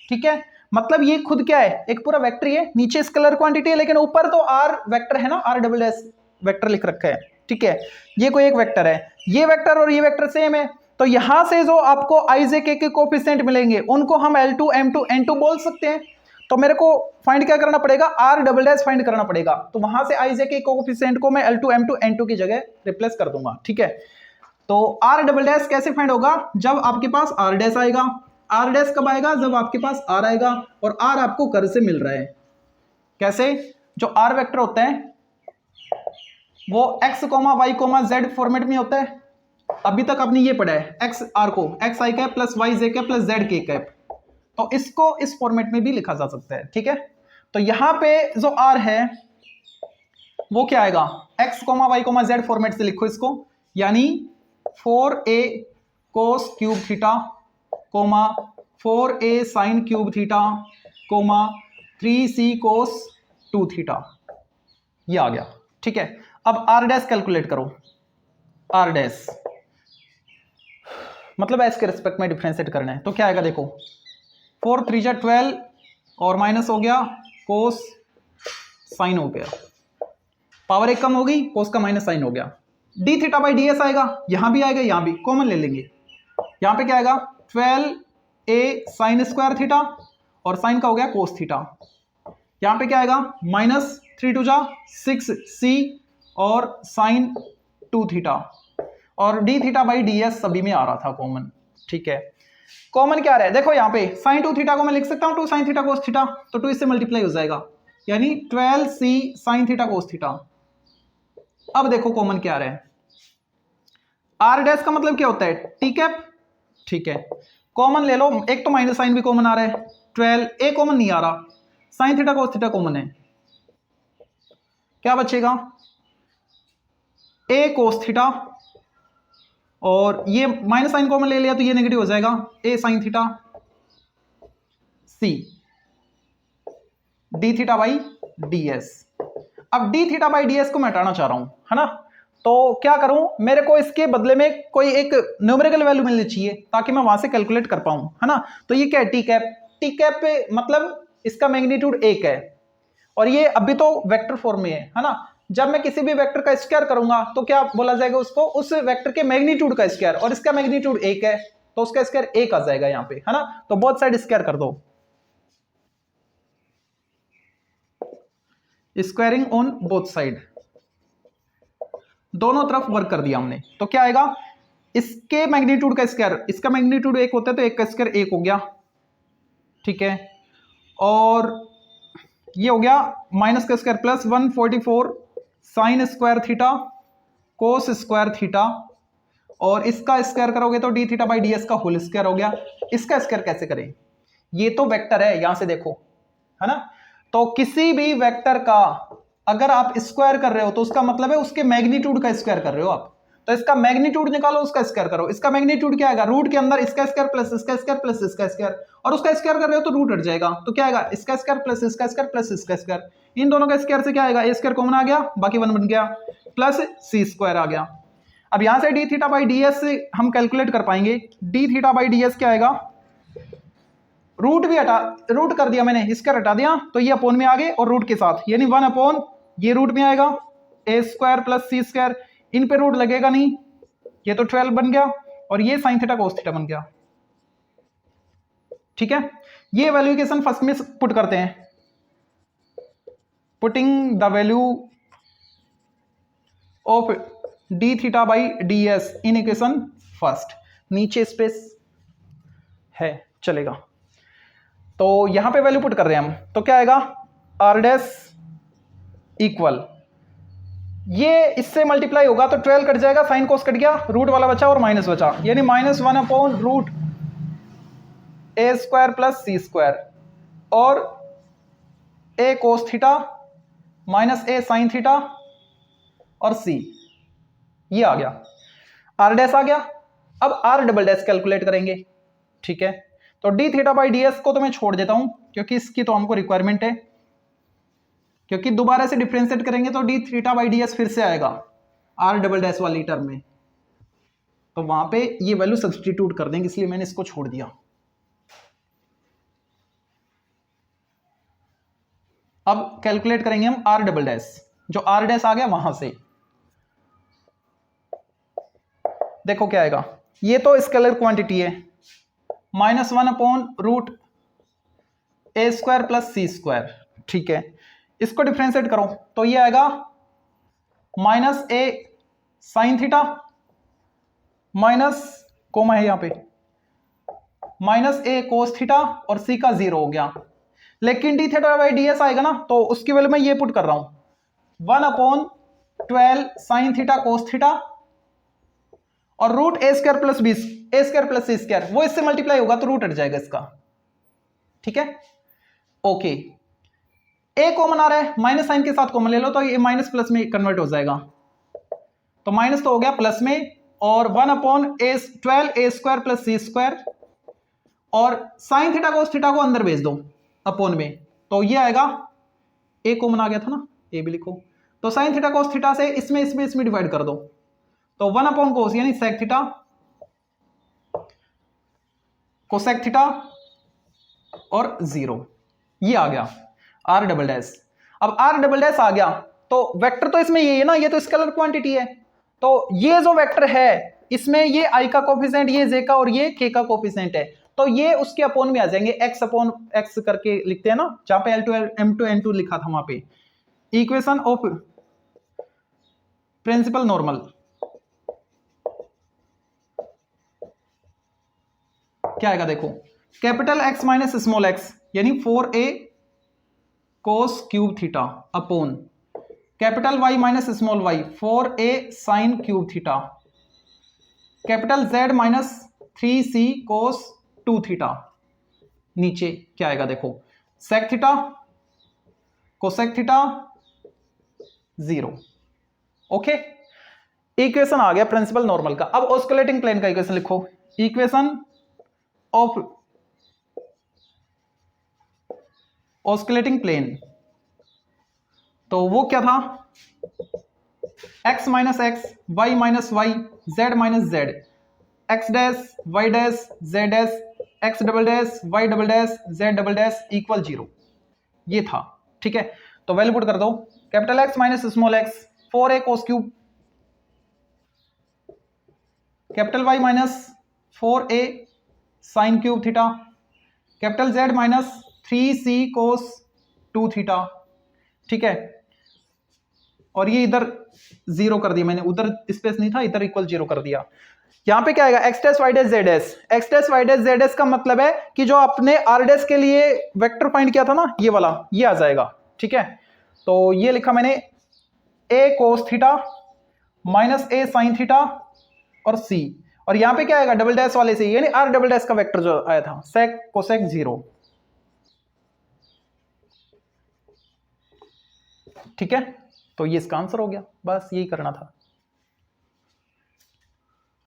ठीक है, मतलब ये खुद क्या है, एक पूरा वेक्टर ही है, नीचे स्केलर क्वांटिटी है, लेकिन ऊपर तो आर वेक्टर है ना, आर डबल डैश वेक्टर लिख रखा है। ठीक है, ये कोई एक वेक्टर है, ये वेक्टर और ये वेक्टर सेम है, तो यहां से जो आपको आई जे के कोफिशिएंट मिलेंगे उनको हम L2 M2 N2 बोल सकते हैं। तो मेरे को फाइंड क्या करना पड़ेगा, आर डबल डैश फाइंड करना पड़ेगा, तो वहां से आई जे के कोफिशिएंट को मैं L2 M2 N2 की जगह रिप्लेस कर दूंगा। ठीक है, तो आर डबल डैश कैसे फाइंड होगा, जब आपके पास आर डैश आएगा। आर डैश कब आएगा, जब आपके पास आर आएगा और आर आपको कर्व से मिल रहा है। कैसे, जो आर वेक्टर होता है वो x, y, z फॉर्मेट में होता है। अभी तक आपने ये पढ़ा है, x आर को x आई कैप प्लस y जे कैप प्लस z के कैप, तो इसको इस फॉर्मेट में भी लिखा जा सकता है। ठीक है, तो यहां पे जो r है वो क्या आएगा, x, y, z फॉर्मेट से लिखो इसको, यानी 4a cos cube theta, 4a sin cube theta, 3c cos 2 theta, ये आ गया। ठीक है, अब r डैश कैलकुलेट करो, आर डैश, मतलब एस के रिस्पेक्ट में डिफ्रेंशिएट करना है। तो क्या आएगा देखो, 4 3 जा 12 और माइनस हो गया कोस साइन हो गया, पावर एक कम हो गई, कोस का माइनस साइन हो गया। D theta by D S आएगा, यहां भी आएगा, यहां भी कॉमन ले लेंगे। यहां पे क्या आएगा 12 ए साइन स्क्वायर थीटा और साइन का हो गया कोस थीटा। यहां पे क्या आएगा माइनस 3 2 जा 6 सी और साइन 2 थीटा और D theta by D S सभी में आ रहा था कॉमन। ठीक है, कॉमन क्या रहा है देखो, यहां पे साइन 2 थीटा को मैं लिख सकता हूं 2 साइन थीटा कोस थीटा, तो 2 इससे मल्टीप्लाई हो जाएगा, यानी 12 सी साइन थीटा कोस थीटा। अब देखो कॉमन क्या रहा है, आर डैश का मतलब क्या होता है टी कैप। ठीक है, कॉमन ले लो, एक तो माइनस साइन भी कॉमन आ रहा है, 12 ए कॉमन नहीं आ रहा, sine theta cos theta common है, क्या बचेगा ए कोस थीटा और ये माइनस साइन कॉमन ले लिया तो ये नेगेटिव हो जाएगा, a sine theta c d theta by D s. अब d theta by D s को मैं हटाना चाह रहा हूं, है ना, तो क्या करूं, मेरे को इसके बदले में कोई एक न्यूमेरिकल वैल्यू मिलनी चाहिए ताकि मैं वहां से कैलकुलेट कर पाऊं, है ना। तो ये क्या है टी कैप, टी कैप मतलब इसका मैग्नीट्यूड 1 है और ये अभी तो वेक्टर फॉर्म में है ना। जब मैं किसी भी वेक्टर का स्क्वायर करूंगा तो क्या बोला जाएगा उसको, उस वेक्टर के मैग्नीट्यूड का स्क्वायर, और इसका मैग्नीट्यूड 1 है तो उसका स्क्वायर 1 आ जाएगा यहाँ पे, है ना। तो बोथ साइड स्क्वायर कर दो, स्क्वायरिंग ऑन बोथ साइड, दोनों तरफ वर्क कर दिया हमने। तो क्या आएगा, इसके मैग्नीट्यूड का स्क्वायर, इसका मैग्नीट्यूड 1 होता है तो 1 का स्क्वायर 1 हो गया, ठीक है, और ये हो गया माइनस का square plus 144 sine square theta cos square theta, और इसका स्क्वायर करोगे तो D theta by D S का होल स्क्वायर हो गया। इसका स्क्वायर कैसे करें, ये तो वेक्टर है यहां से देखो, है ना, तो किसी भी वेक्टर का अगर आप स्क्वायर कर रहे हो तो उसका मतलब है उसके मैग्नीट्यूड का स्क्वायर कर रहे हो आप, तो इसका मैग्नीट्यूड निकालो, उसका स्क्वायर करो। इसका मैग्नीट्यूड क्या आएगा, रूट के अंदर इसका स्क्वायर प्लस इसका स्क्वायर प्लस इसका स्क्वायर, और उसका स्क्वायर कर रहे हो तो रूट हट जाएगा, तो क्या आएगा इसका स्क्वायर प्लस इसका स्क्वायर प्लस इसका स्क्वायर, इन दोनों का स्क्वायर से क्या आएगा, ए स्क्वायर कॉमन आ गया, बाकी 1 बन गया, प्लस सी स्क्वायर आ गया। अब यहां से D theta by D S हम कैलकुलेट कर पाएंगे, D theta by D S क्या आएगा, रूट भी हटा, रूट कर दिया मैंने, स्क्वायर हटा दिया तो ये अपोन में आ गए और रूट के साथ, यानी 1 अपॉन ये रूट में आएगा ए स्क्वायर प्लस सी स्क्वायर, इन पे रूट लगेगा नहीं, ये तो 12 बन गया और ये साइन थीटा कोस थीटा बन गया। ठीक है, ये वैल्यू इक्वेशन फर्स्ट में पुट करते हैं, putting the value of D theta by D S in equation first, नीचे स्पेस है चलेगा, तो यहां पे वैल्यू पुट कर रहे हैं हम, तो क्या आएगा आर डैश इक्वल, ये इससे मल्टीप्लाई होगा तो 12 कट जाएगा, साइन कोस कट गया, रूट वाला बचा और माइनस बचा, यानी -1 अपॉन रूट ए स्क्वायर प्लस सी स्क्वायर और ए कोस थीटा माइनस ए साइन थीटा और सी, ये आ गया, आर डैश आ गया। अब आर डबल डैश कैलकुलेट करेंगे। ठीक है, तो D theta by D s को तो मैं छोड़ देता हूं क्योंकि इसकी तो हमको रिक्वायरमेंट है, क्योंकि दोबारा से डिफरेंशिएट करेंगे तो D theta by D S फिर से आएगा आर डबल डैश वाली टर्म में, तो वहां पे ये वैल्यू सब्स्टिट्यूट कर देंगे, इसलिए मैंने इसको छोड़ दिया। अब कैलकुलेट करेंगे हम आर डबल डैश, जो आर डैश आ गया वहां से देखो क्या आएगा, ये तो स्केलर क्वांटिटी है, -1 अपॉन रूट ए स्क्वायर प्लस सी स्क्वायर। ठीक है, इसको डिफरेंशिएट करो तो ये आएगा माइनस ए साइन थीटा माइनस कोमा है यहां पे माइनस ए कोस थीटा और सी का 0 हो गया, लेकिन D theta by D S आएगा ना, तो उसकी वैल्यू मैं ये पुट कर रहा हूं 1 upon 12 sine theta cos theta और रूट ए स्क्वायर प्लस बी ए स्क्वायर प्लस सी स्क्वायर, वो इससे मल्टीप्लाई होगा तो रूट हट जाएगा इसका। ठीक है, ओके, ए कॉमन आ रहा है, माइनस साइन के साथ कॉमन ले लो तो ये माइनस प्लस में कन्वर्ट हो जाएगा, तो माइनस तो हो गया प्लस में, और 1 अपॉन ए 12 ए स्क्वायर प्लस सी स्क्वायर और साइन थीटा कोस थीटा को अंदर भेज दो अपॉन में, तो ये आएगा, ए कॉमन आ गया था ना, ए भी लिखो, तो साइन थीटा कोस थीटा से इसमें डिवाइड कर दो, तो 1 अपॉन कोस यानी सेक थीटा, कोसेक थीटा और 0, ये आ गया आर डबल डैश। अब आर डबल डैश आ गया तो वेक्टर तो इसमें ये है ना, ये तो स्केलर क्वांटिटी है, तो ये जो वेक्टर है इसमें ये आई का कोफिशिएंट, ये जे का और ये के का कोफिशिएंट है, तो ये उसके अपोन में आ जाएंगे, एक्स अपॉन एक्स करके लिखते हैं ना, जहां पे L2 M2 N2 लिखा था वहां पे। इक्वेशन ऑफ प्रिंसिपल नॉर्मल क्या आएगा देखो, capital X minus small x यानी 4a cos cube theta upon capital Y minus small y 4a sine cube theta, capital Z minus 3c cos 2 theta, नीचे क्या आएगा देखो, sec theta cosec theta 0। Okay, equation आ गया principal normal का। अब osculating plane का इक्वेशन लिखो, इक्वेशन ऑफ ऑस्कुलेटिंग प्लेन, तो वो क्या था, x minus x, y minus y, z minus Z, x dash Y dash Z dash, X double dash Y double dash Z double dash equal 0, ये था। ठीक है, तो वैल्यू पुट कर दो, capital X minus small X 4a cos cube, capital Y minus 4a sine cube theta, capital Z minus 3c cos 2 theta. ठीक है, और ये इधर 0 कर दिया मैंने, उधर स्पेस नहीं था, इधर इक्वल 0 कर दिया। यहां पे क्या आएगा, X dash Y dash Z S, X dash Y dash Z S का मतलब है कि जो आपने आर डैश के लिए वेक्टर फाइंड किया था ना, ये वाला, ये आ जाएगा। ठीक है, तो ये लिखा मैंने a cos theta minus a sine theta और c, और यहां पे क्या आएगा डबल डैश वाले से, यानी आर डबल डैश का वेक्टर जो आया था, सेक कोसेक 0। ठीक है, तो ये इसका आंसर हो गया, बस यही करना था।